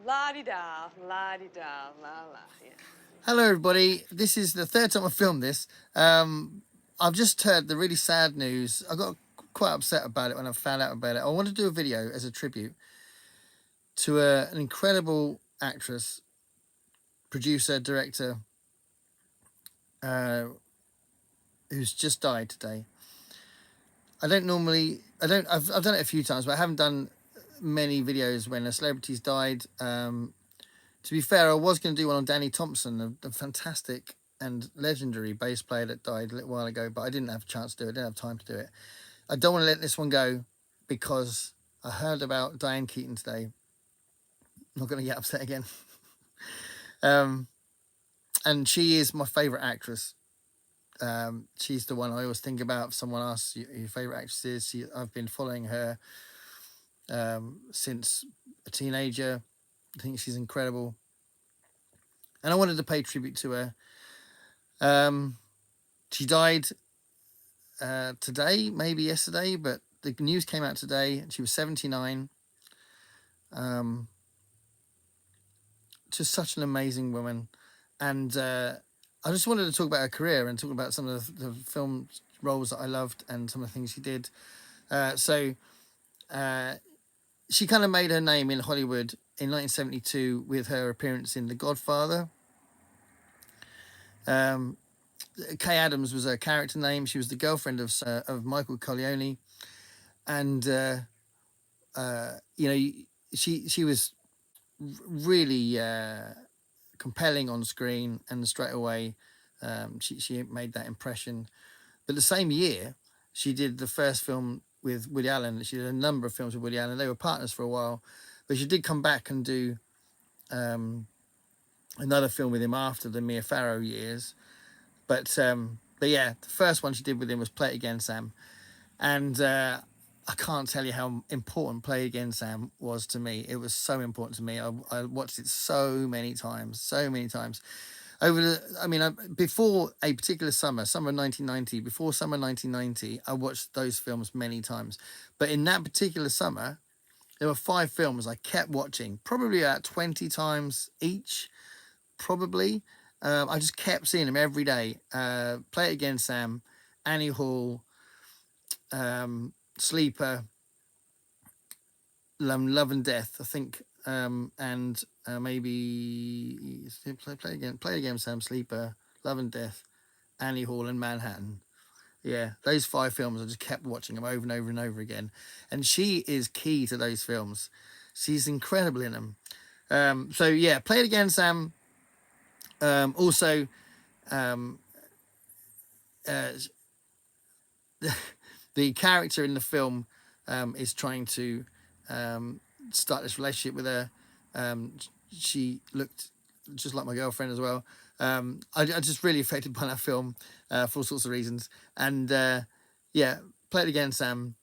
La-di-da, la-di-da, la-la, yeah. Hello, everybody. This is the third time I've filmed this. I've just heard the really sad news. I got quite upset about it when I found out about it. I want to do a video as a tribute to an incredible actress, producer, director, uh, who's just died today. I don't normally, I don't, I've done it a few times, but I haven't done many videos when a celebrity's died. To be fair, I was going to do one on Danny Thompson, the fantastic and legendary bass player that died a little while ago, but I didn't have a chance to do it. I didn't have time to do it. I don't want to let this one go because I heard about Diane Keaton today. I'm not going to get upset again. And she is my favourite actress. She's the one I always think about. If someone asks you your favourite actress is, I've been following her since a teenager. I think she's incredible. And I wanted to pay tribute to her. She died today, maybe yesterday, but the news came out today, and she was 79. Just such an amazing woman, and I just wanted to talk about her career and talk about some of the film roles that I loved and some of the things she did. So she kind of made her name in Hollywood in 1972 with her appearance in The Godfather. Kay Adams was her character name. She was the girlfriend of Michael Corleone, and she was really compelling on screen, and straight away she made that impression. But the same year, she did the first film with Woody Allen. She did a number of films with Woody Allen. They were partners for a while, but she did come back and do another film with him after the Mia Farrow years. But yeah, the first one she did with him was Play It Again, Sam. And I can't tell you how important Play It Again, Sam was to me. It was so important to me. I watched it so many times. Before a particular summer 1990, before summer 1990, I watched those films many times. But in that particular summer, there were 5 films I kept watching, probably about 20 times each, probably. I just kept seeing them every day. Play It Again, Sam, Annie Hall, Sleeper, Love and Death, I think, and maybe Play It Again, Sam, Sleeper, Love and Death, Annie Hall, and Manhattan. Yeah, those 5 films, I just kept watching them over and over and over again. And she is key to those films. She's incredible in them. So yeah, Play It Again, Sam. Also, the character in the film is trying to start this relationship with her. She looked just like my girlfriend as well. I just really affected by that film for all sorts of reasons. And yeah, Play It Again, Sam.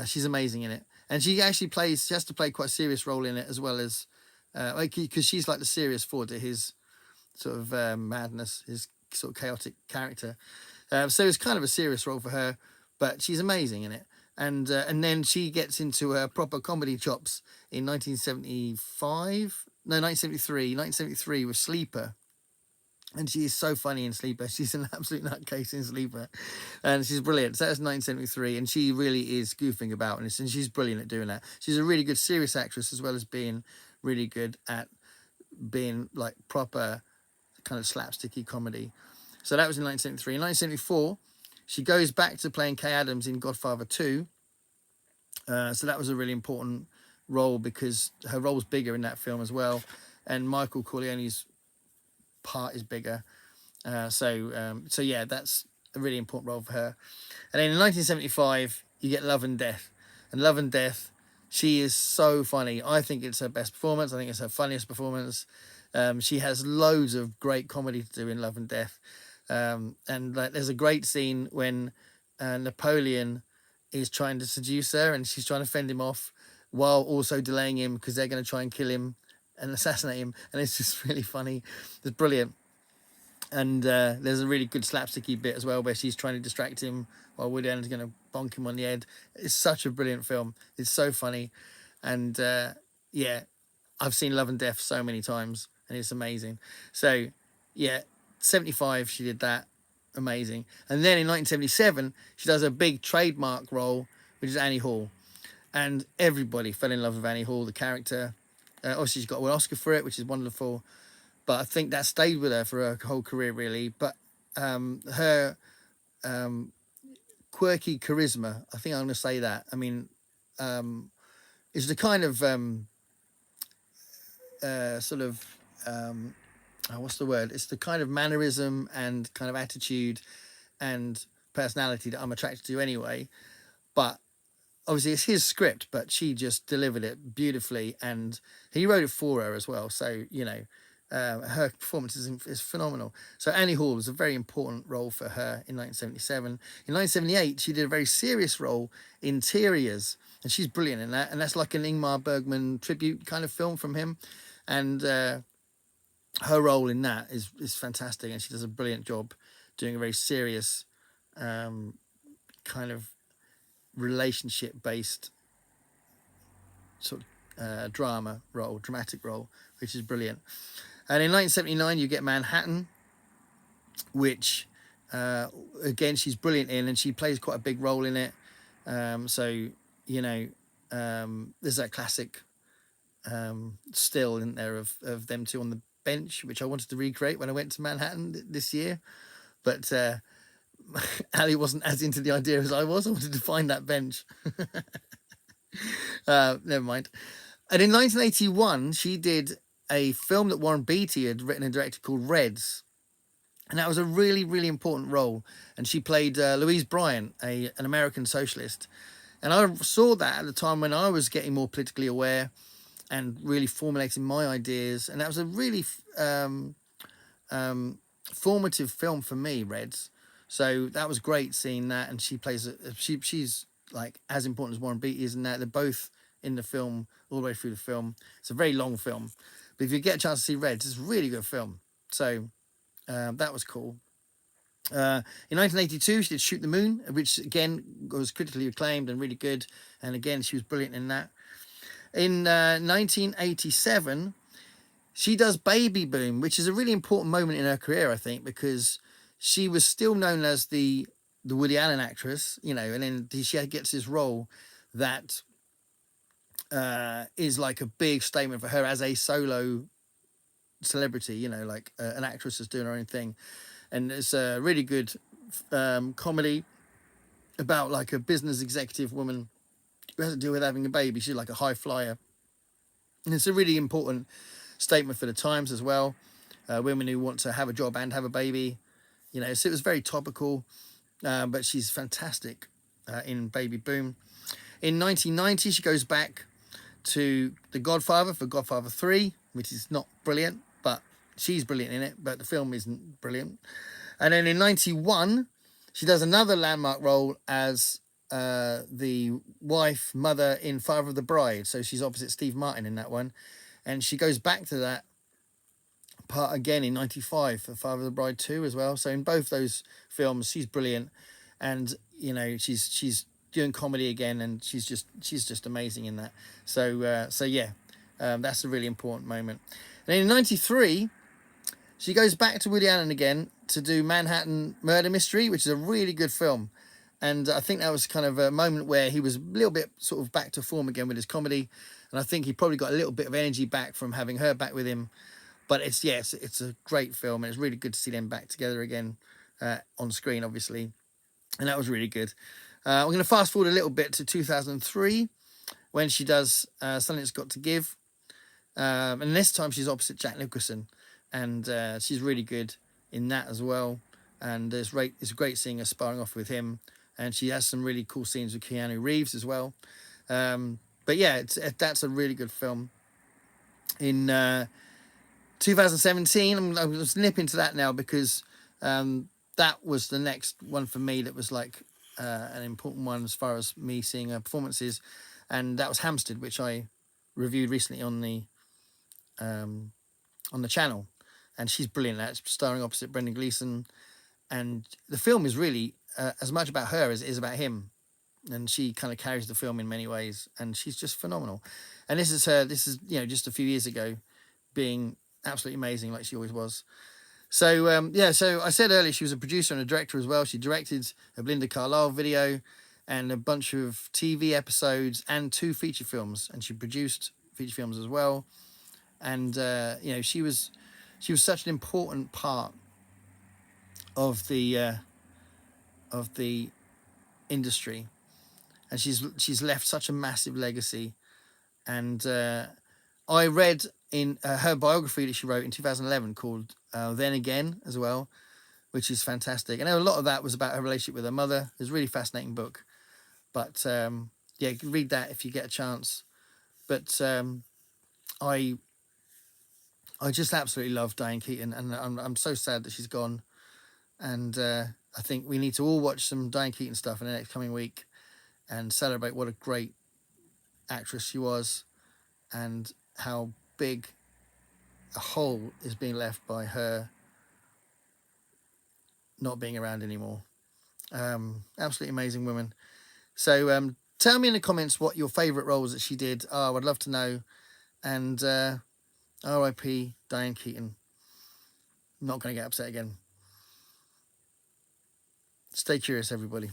She's amazing in it. And she actually she has to play quite a serious role in it as well as, because she's like the serious forward to his sort of madness, his sort of chaotic character. So it's kind of a serious role for her, but she's amazing in it. And then she gets into her proper comedy chops in 1973 with Sleeper. And she is so funny in Sleeper. She's an absolute nutcase in Sleeper. And she's brilliant. So that's 1973. And she really is goofing about in this. And she's brilliant at doing that. She's a really good serious actress as well as being really good at being like proper kind of slapsticky comedy. So that was in 1973. In 1974, she goes back to playing Kay Adams in Godfather 2. So that was a really important role because her role was bigger in that film as well. And Michael Corleone's part is bigger. So yeah, that's a really important role for her. And then in 1975, you get Love and Death. And Love and Death, she is so funny. I think it's her best performance. I think it's her funniest performance. She has loads of great comedy to do in Love and Death. And like, there's a great scene when Napoleon is trying to seduce her and she's trying to fend him off while also delaying him because they're going to try and kill him and assassinate him. And it's just really funny. It's brilliant. And there's a really good slapsticky bit as well where she's trying to distract him while Woody Allen's going to bonk him on the head. It's such a brilliant film. It's so funny. And yeah, I've seen Love and Death so many times, and it's amazing. So, yeah, 75 she did that, amazing. And then in 1977 she does a big trademark role, which is Annie Hall, and everybody fell in love with Annie Hall, the character. Obviously, she got an Oscar for it, which is wonderful. But I think that stayed with her for her whole career, really. But her quirky charisma, I think I'm going to say that. I mean, is the kind of sort of what's the word? It's the kind of mannerism and kind of attitude and personality that I'm attracted to anyway. But obviously it's his script, but she just delivered it beautifully, and he wrote it for her as well. So her performance is phenomenal. So Annie Hall was a very important role for her in 1977. In 1978, she did a very serious role, Interiors, and she's brilliant in that. And that's like an Ingmar Bergman tribute kind of film from him, and her role in that is fantastic, and she does a brilliant job doing a very serious kind of relationship based sort of dramatic role, which is brilliant. And in 1979 you get Manhattan, which again she's brilliant in, and she plays quite a big role in it. So there's that classic still in there of them two on the bench, which I wanted to recreate when I went to Manhattan this year, but Ali wasn't as into the idea as I was. I wanted to find that bench. Never mind. And in 1981 she did a film that Warren Beatty had written and directed called Reds, and that was a really, really important role, and she played Louise Bryant, an American socialist. And I saw that at the time when I was getting more politically aware and really formulating my ideas, and that was a really formative film for me, Reds. So that was great seeing that, and she plays she's like as important as Warren Beatty is in that. They're both in the film all the way through the film. It's a very long film, but if you get a chance to see Reds, it's a really good film. So that was cool. In 1982 she did Shoot the Moon, which again was critically acclaimed and really good, and again she was brilliant in that. In 1987 she does Baby Boom, which is a really important moment in her career, I think, because she was still known as the Woody Allen actress, and then she gets this role that is like a big statement for her as a solo celebrity, like an actress that's doing her own thing. And it's a really good comedy about like a business executive woman who has to deal with having a baby. She's like a high flyer, and it's a really important statement for the times as well. Women who want to have a job and have a baby, so it was very topical, but she's fantastic in Baby Boom. In 1990 she goes back to The Godfather for Godfather 3, which is not brilliant, but she's brilliant in it, but the film isn't brilliant. And then in 91 she does another landmark role as the mother in Father of the Bride. So she's opposite Steve Martin in that one, and she goes back to that part again in 95 for Father of the Bride 2 as well. So in both those films she's brilliant, and she's doing comedy again, and she's just amazing in that. So that's a really important moment. And in 93 she goes back to Woody Allen again to do Manhattan Murder Mystery, which is a really good film. And I think that was kind of a moment where he was a little bit sort of back to form again with his comedy. And I think he probably got a little bit of energy back from having her back with him. But it's a great film, and it's really good to see them back together again on screen, obviously. And that was really good. I'm going to fast forward a little bit to 2003 when she does Something That's Got to Give. And this time she's opposite Jack Nicholson, and she's really good in that as well. And it's great seeing her sparring off with him, and she has some really cool scenes with Keanu Reeves as well. But yeah, that's a really good film. In 2017, I'm just nipping to that now because that was the next one for me that was like an important one as far as me seeing her performances, and that was Hampstead, which I reviewed recently on the channel, and she's brilliant. That's starring opposite Brendan Gleeson, and the film is really as much about her as it is about him. and she kind of carries the film in many ways, and she's just phenomenal. And this is her. This is, you know, just a few years ago, being absolutely amazing like she always was. So yeah, so I said earlier she was a producer and a director as well. She directed a Belinda Carlisle video and a bunch of TV episodes and 2 feature films, and she produced feature films as well. And you know, she was such an important part of the industry, and she's left such a massive legacy. And I read in her biography that she wrote in 2011 called Then Again as well, which is fantastic. And a lot of that was about her relationship with her mother. It's a really fascinating book. But yeah, read that if you get a chance. But I just absolutely love Diane Keaton, and I'm so sad that she's gone. And I think we need to all watch some Diane Keaton stuff in the next coming week and celebrate what a great actress she was, and how big a hole is being left by her not being around anymore. Absolutely amazing woman. So tell me in the comments what your favourite roles that she did are. I'd love to know. And R.I.P. Diane Keaton. I'm not going to get upset again. Stay curious, everybody.